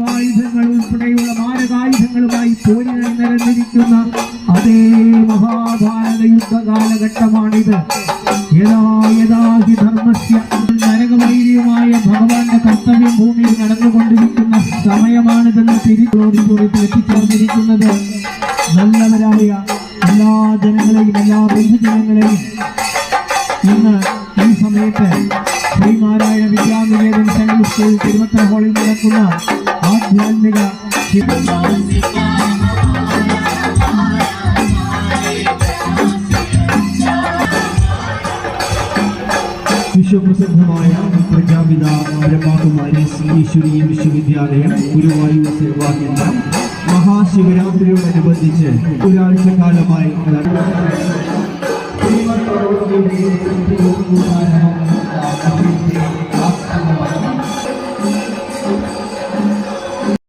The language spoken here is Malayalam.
ആയുധങ്ങൾ ഉൾപ്പെടെയുള്ള മാരകായുധങ്ങളുമായി പോരിനായി നിരന്നിരിക്കുന്ന അതേ മഹാഭാരത യുദ്ധ കാലഘട്ടമാണിത്. യഥാ യഥാ ഹി ധർമ്മസ്യ നരകവൈര്യമായ ഭഗവാന്റെ കർത്തവ്യം ഭൂമിയിൽ നടന്നുകൊണ്ടിരിക്കുന്ന സമയമാണിതെന്ന് തിരിച്ചോടിച്ചോടിച്ച് എത്തിച്ചേർന്നിരിക്കുന്നത്. നല്ലവരായ എല്ലാ ജനങ്ങളെയും എല്ലാ ബന്ധുജനങ്ങളെയും ഇന്ന് ഈ സമയത്ത് ശ്രീനാരായണ വിദ്യാനികേതൻ സെൻട്രൽ സ്കൂൾ തിരുവത്ര ഹാളിൽ നടക്കുന്ന ആധ്യാത്മിക വിശ്വപ്രസിദ്ധമായ പ്രജാപിത ബ്രഹ്മകുമാരി ഈശ്വരീ വിശ്വവിദ്യാലയം ഗുരുവായൂർ സേവാ കേന്ദ്രം മഹാശിവരാത്രിയോടനുബന്ധിച്ച് ഒരാഴ്ച കാലമായി